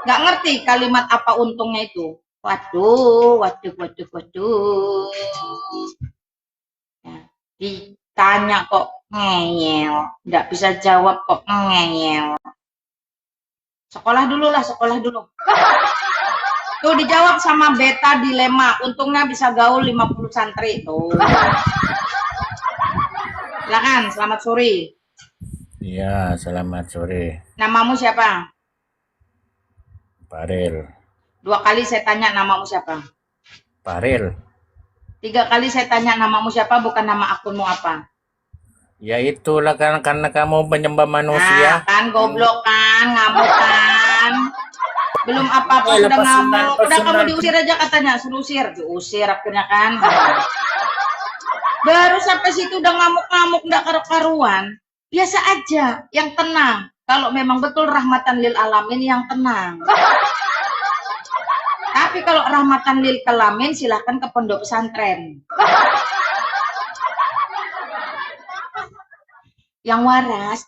Nggak ngerti kalimat apa untungnya itu? Waduh. Ya, ditanya kok ngeyel, nggak bisa jawab kok ngeyel. Sekolah dulu lah, sekolah dulu. Tuh dijawab sama Beta Dilema, untungnya bisa gaul 50 santri. Tuh. Silakan, selamat sore. Iya, selamat sore, Namamu siapa? Paril. 2 kali saya tanya namamu siapa? Paril, 3 kali saya tanya namamu siapa, bukan nama akunmu apa. ya itulah karena kamu penyembah Nah, manusia. kan goblok kan, ngamuk kan. Belum apa-apa Eh, sudah lepas ngamuk. sunat, Udah lepas kamu sunat. diusir aja katanya, suruh usir. Diusir akhirnya kan. Baru sampai situ udah ngamuk-ngamuk, nggak karu-karuan. Biasa aja, yang tenang. Kalau memang betul rahmatan lil alamin, yang tenang. Tapi kalau rahmatan lil kalamin, silahkan ke pondok pesantren. Yang waras,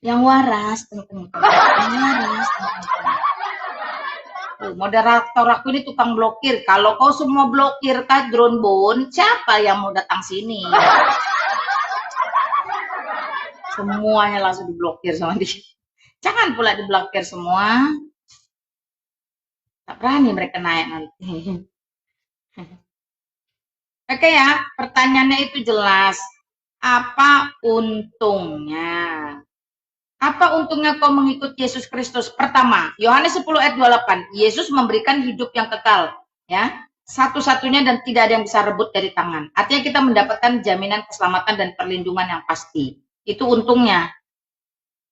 yang waras, yang waras. Tuh, moderator aku ini tukang blokir. Kalau kau semua blokir kan drone bone, siapa yang mau datang sini? Semuanya langsung diblokir sama dia. Jangan pula diblokir semua. Tak berani mereka naik nanti. Oke ya, pertanyaannya itu jelas. Apa untungnya? Apa untungnya kau mengikuti Yesus Kristus? Pertama, Yohanes 10 ayat 28. Yesus memberikan hidup yang kekal. Ya, satu-satunya dan tidak ada yang bisa rebut dari tangan. Artinya kita mendapatkan jaminan keselamatan dan perlindungan yang pasti. Itu untungnya.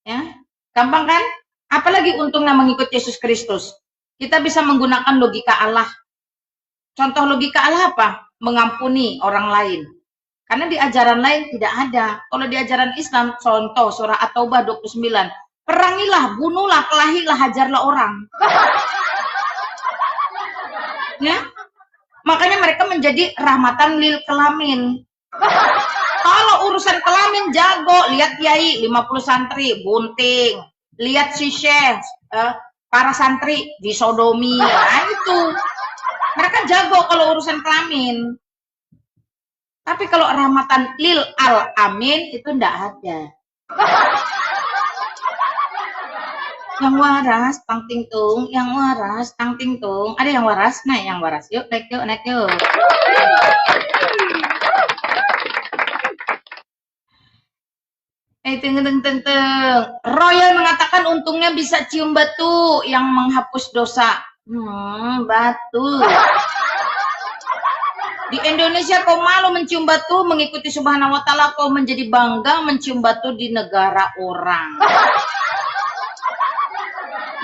Ya, gampang kan? Apalagi untungnya mengikuti Yesus Kristus? Kita bisa menggunakan logika Allah. Contoh logika Allah apa? Mengampuni orang lain. Karena di ajaran lain tidak ada. Kalau di ajaran Islam, contoh surah At-Taubah 29. Perangilah, bunuhlah, kelahilah, hajarlah orang. Ya? Makanya mereka menjadi rahmatan lil kelamin. Kalau urusan kelamin jago, lihat kiai 50 santri bunting, lihat si syekh para santri disodomi. Nah, itu. Mereka jago kalau urusan kelamin. Tapi kalau rahmatan lil alamin itu enggak ada. Yang waras, tang ting tung, yang waras, tang ting tung. Ada yang waras? Nah, yang waras. Yuk, naik yuk, naik yuk. Teng teng teng teng. Royal mengatakan untungnya bisa cium batu yang menghapus dosa. Batu. Di Indonesia kau malu mencium batu, mengikuti Subhanahu wa Ta'ala kau menjadi bangga mencium batu di negara orang.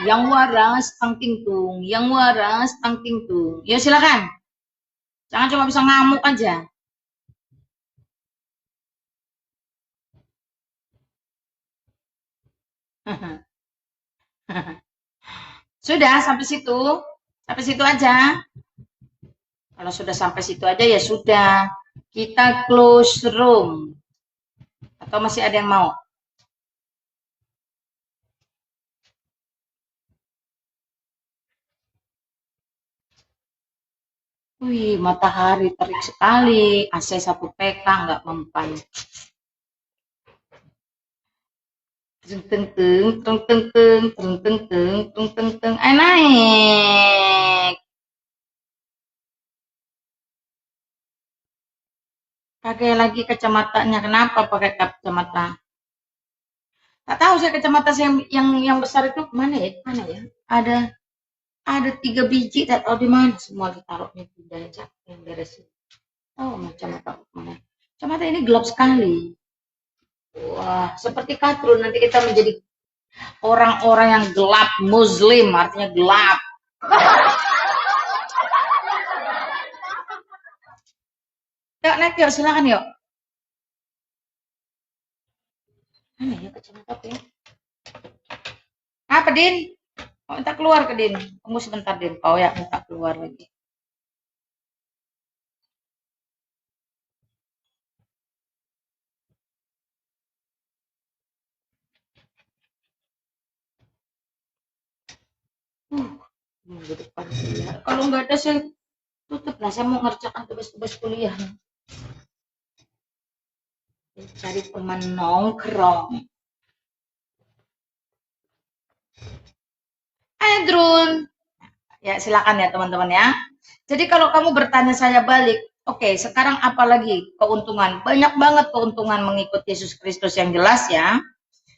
Yang waras, tang ting tung. Yang waras, tang ting tung. Ya silakan. Jangan cuma bisa ngamuk aja. Sudah sampai situ. Sampai situ aja. Kalau sudah sampai situ aja ya sudah. Kita close room. Atau masih ada yang mau? Wih, matahari terik sekali. AC 1 PK nggak mempan. Teng teng teng teng teng teng teng teng teng teng teng teng. Naik. Pakai lagi kacamatanya. Kenapa pakai kacamata? Tak tahu saya kacamata saya yang besar itu mana ya? Mana ya? Ada 3 biji, tak tahu di mana semua ditaruhnya pindah aja yang beresin. Oh, kacamata mana? Kacamata ini gelap sekali. Wah, seperti Katrun nanti kita menjadi orang-orang yang gelap, Muslim artinya gelap. Yuk, naik yuk, silakan yuk. Mana ya kacamata tuh ya? Apa, Din? Oh, minta keluar ke Din. Tunggu sebentar, Din. Oh ya, minta keluar lagi. Minggu depan kuliah. Kalau nggak ada saya tutup lah. Saya mau ngerjakan tugas-tugas kuliah. Cari teman nongkrong. Drun. Ya, silakan ya teman-teman ya. Jadi kalau kamu bertanya saya balik, oke, sekarang apa lagi keuntungan? Banyak banget keuntungan mengikuti Yesus Kristus yang jelas ya.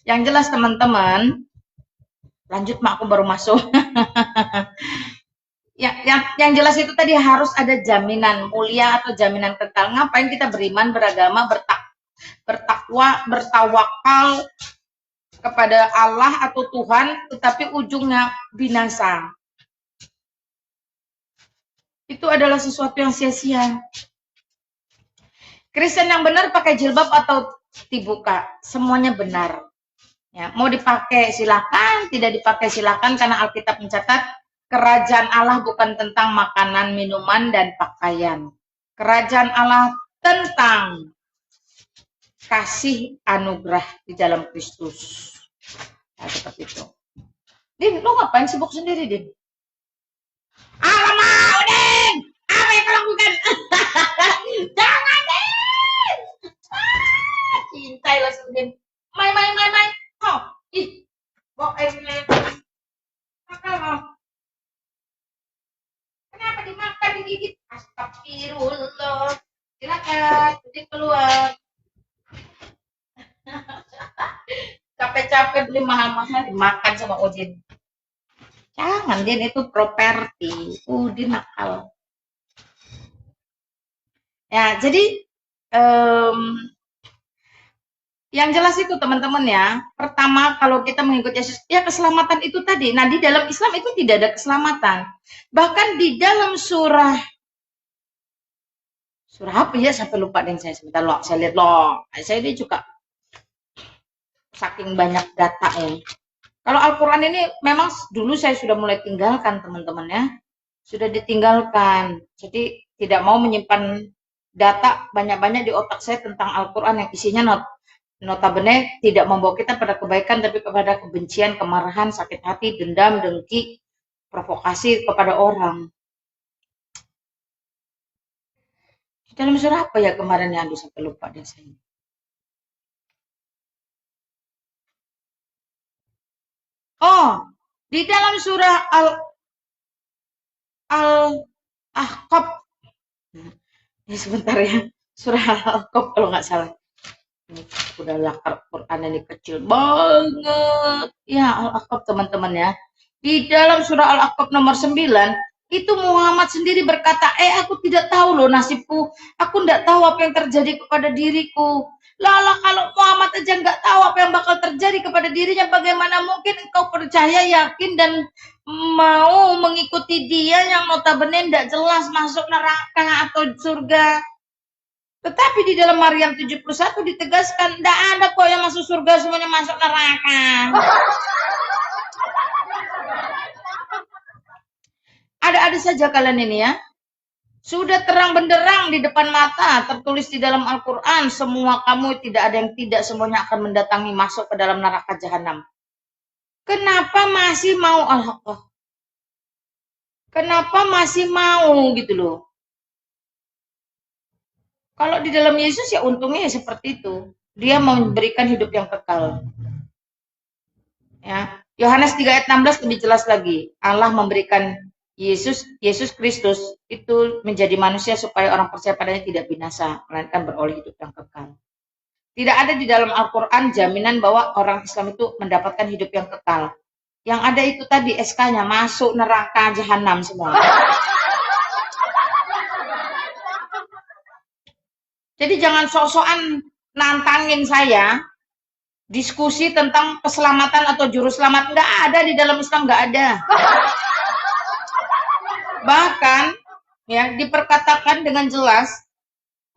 Yang jelas teman-teman, lanjut mak, aku baru masuk. Yang jelas itu tadi harus ada jaminan mulia atau jaminan kekal. Ngapain kita beriman, beragama, bertakwa, bertawakal kepada Allah atau Tuhan, tetapi ujungnya binasa. Itu adalah sesuatu yang sia-sia. Kristen yang benar pakai jilbab atau dibuka, semuanya benar. Ya, mau dipakai silakan, tidak dipakai silakan, karena Alkitab mencatat kerajaan Allah bukan tentang makanan, minuman, dan pakaian. Kerajaan Allah tentang kasih anugerah di dalam Kristus. Nah, seperti itu. Din, lo ngapain sibuk sendiri, Din? Alamak, Din! Apa yang kau lakukan? Jangan, Din! Cintai lo, Din. Main. Oh, ih. Bawa airnya. Makan lo. Kenapa dimakan, digigit? Astagfirullah. Silakan, Din keluar. Capek-capek beli mahal-mahal dimakan sama Udin. Jangan, Din, itu properti. Udin nakal. Ya, jadi yang jelas itu teman-teman ya. Pertama, kalau kita mengikuti Yesus, ya keselamatan itu tadi. Nah, di dalam Islam itu tidak ada keselamatan. Bahkan di dalam surah apa ya, sampai lupa dengan saya sebentar loh. Saya lihat loh. Saya ini juga saking banyak data ya. Kalau Al-Quran ini memang dulu saya sudah mulai tinggalkan teman-teman ya. Sudah ditinggalkan. Jadi tidak mau menyimpan data banyak-banyak di otak saya tentang Al-Quran yang isinya notabene tidak membawa kita pada kebaikan, tapi kepada kebencian, kemarahan, sakit hati, dendam, dengki, provokasi kepada orang. Di dalam surah apa ya kemarin ya? Aduh, sampai lupa deh saya. Oh, di dalam surah Al-Ahqaf. Ini sebentar ya. Surah Al-Ahqaf kalau nggak salah. Ini udah lakar Quran ini kecil banget. Ya, Al-Ahqaf teman-teman ya. Di dalam surah Al-Ahqaf nomor 9, itu Muhammad sendiri berkata, aku tidak tahu loh nasibku. Aku tidak tahu apa yang terjadi kepada diriku. Lala, kalau Muhammad aja nggak tahu apa yang bakal terjadi kepada dirinya, bagaimana mungkin engkau percaya, yakin, dan mau mengikuti dia yang notabene tidak jelas masuk neraka atau surga. Tetapi di dalam Maryam 71 ditegaskan, tidak ada kok yang masuk surga, semuanya masuk neraka. Ada-ada saja kalian ini ya. Sudah terang benderang di depan mata, tertulis di dalam Al-Quran, semua kamu tidak ada yang tidak, semuanya akan mendatangi masuk ke dalam neraka jahanam. Kenapa masih mau Allah? Kenapa masih mau gitu loh? Kalau di dalam Yesus ya untungnya ya seperti itu. Dia memberikan hidup yang kekal. Ya, Yohanes 3 ayat 16 lebih jelas lagi. Allah memberikan Yesus Kristus itu menjadi manusia supaya orang percaya padanya tidak binasa, melainkan beroleh hidup yang kekal. Tidak ada di dalam Al-Quran jaminan bahwa orang Islam itu mendapatkan hidup yang kekal. Yang ada itu tadi SK-nya, masuk neraka jahanam semua. Jadi jangan sok-sokan nantangin saya diskusi tentang keselamatan atau juru selamat. Nggak ada di dalam Islam, nggak ada. Bahkan ya diperkatakan dengan jelas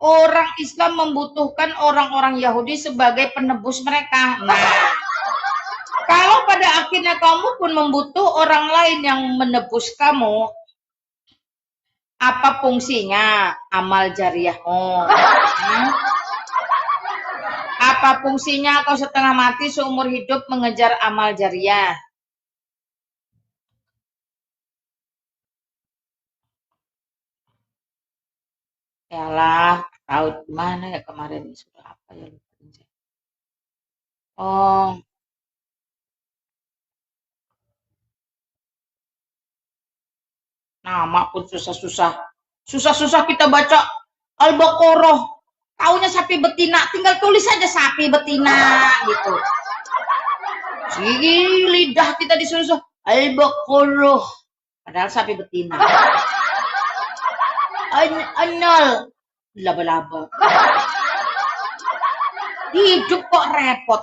orang Islam membutuhkan orang-orang Yahudi sebagai penebus mereka. Nah, kalau pada akhirnya kamu pun membutuh orang lain yang menebus kamu, apa fungsinya amal jariahmu? Apa fungsinya kau setengah mati seumur hidup mengejar amal jariah? Yalah, tahu gimana ya kemarin sudah apa ya lupa. Oh, nama pun susah-susah. Susah-susah kita baca Al-Baqarah. Taunya sapi betina, tinggal tulis saja sapi betina gitu. Lidah kita disuruh Al-Baqarah. Padahal sapi betina. Anal. Laba-laba. Hidup kok repot.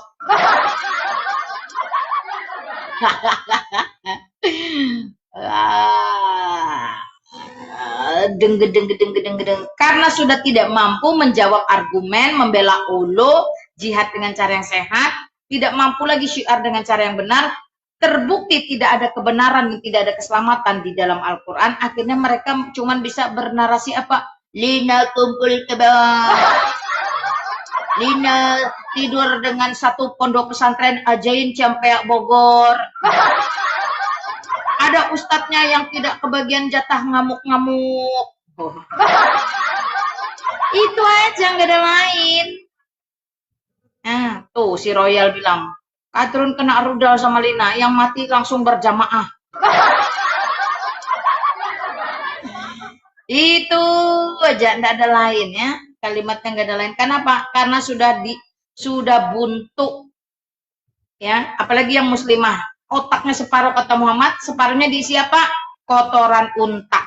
Gedeng. Karena sudah tidak mampu menjawab argumen, membela ulu, jihad dengan cara yang sehat, tidak mampu lagi syiar dengan cara yang benar, terbukti tidak ada kebenaran dan tidak ada keselamatan di dalam Al-Quran, akhirnya mereka cuma bisa bernarasi apa? Lina kumpul ke bawah. Lina tidur dengan satu pondok pesantren ajain Ciampeak Bogor. Ada ustadznya yang tidak kebagian jatah ngamuk-ngamuk. Oh. Itu aja, nggak ada lain. Nah, tuh si Royal bilang, Kadrun kena rudal sama Lina, yang mati langsung berjamaah. Itu aja, nggak ada lain ya. Kalimatnya nggak ada lain. Kenapa? Karena sudah buntu. Ya, apalagi yang muslimah. Otaknya separuh kata Muhammad, separuhnya diisi apa? Kotoran unta.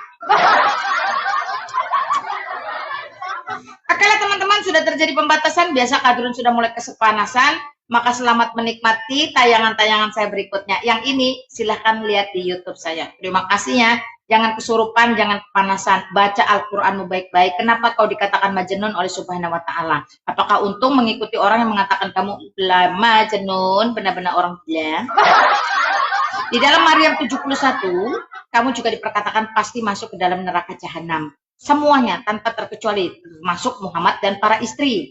Oke teman-teman, sudah terjadi pembatasan. Biasa Kadrun sudah mulai kesepanasan. Maka selamat menikmati tayangan-tayangan saya berikutnya. Yang ini silahkan lihat di YouTube saya. Terima kasih ya. Jangan kesurupan, jangan kepanasan. Baca Al-Quranmu baik-baik. Kenapa kau dikatakan majnun oleh Subhanahu wa Ta'ala? Apakah untung mengikuti orang yang mengatakan kamu majnun, benar-benar orang gila? Di dalam Maryam 71, kamu juga diperkatakan pasti masuk ke dalam neraka jahanam. Semuanya tanpa terkecuali, termasuk Muhammad dan para istri.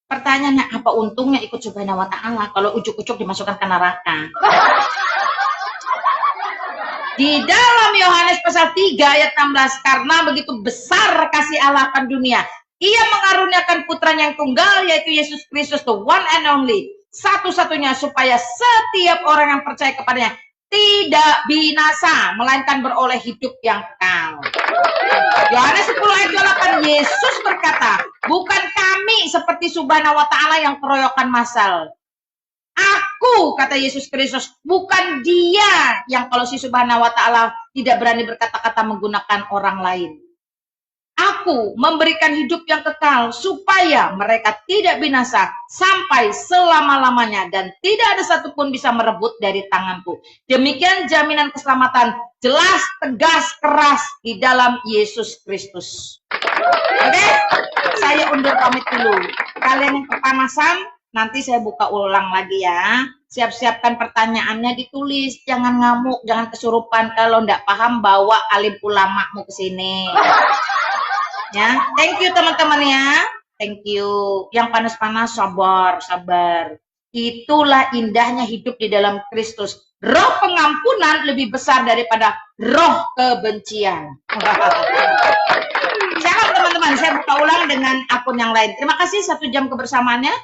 Pertanyaannya, apa untungnya ikut Subhanahu wa Ta'ala kalau ujuk-ujuk dimasukkan ke neraka? Di dalam Yohanes pasal 3 ayat 16, karena begitu besar kasih Allah akan dunia, Ia mengaruniakan putranya yang tunggal, yaitu Yesus Kristus, the one and only, satu-satunya, supaya setiap orang yang percaya kepadanya tidak binasa, melainkan beroleh hidup yang kekal. Yohanes 10 ayat 28, Yesus berkata, bukan kami seperti Subhanahu wa Ta'ala yang keroyokan massal. Aku, kata Yesus Kristus, bukan dia yang kalau si Subhanahu wa Ta'ala tidak berani berkata-kata menggunakan orang lain. Aku memberikan hidup yang kekal supaya mereka tidak binasa sampai selama-lamanya dan tidak ada satupun bisa merebut dari tanganku. Demikian jaminan keselamatan jelas, tegas, keras di dalam Yesus Kristus. Oke, saya undur pamit dulu. Kalian yang kepanasan, nanti saya buka ulang lagi ya. Siap-siapkan pertanyaannya, ditulis. Jangan ngamuk, jangan kesurupan. Kalau nggak paham, bawa alim ulamamu ke sini. Ya, thank you teman-teman ya. Thank you. Yang panas-panas sabar. Itulah indahnya hidup di dalam Kristus. Roh pengampunan lebih besar daripada roh kebencian. Siap teman-teman, saya buka ulang dengan akun yang lain. Terima kasih 1 jam kebersamaannya.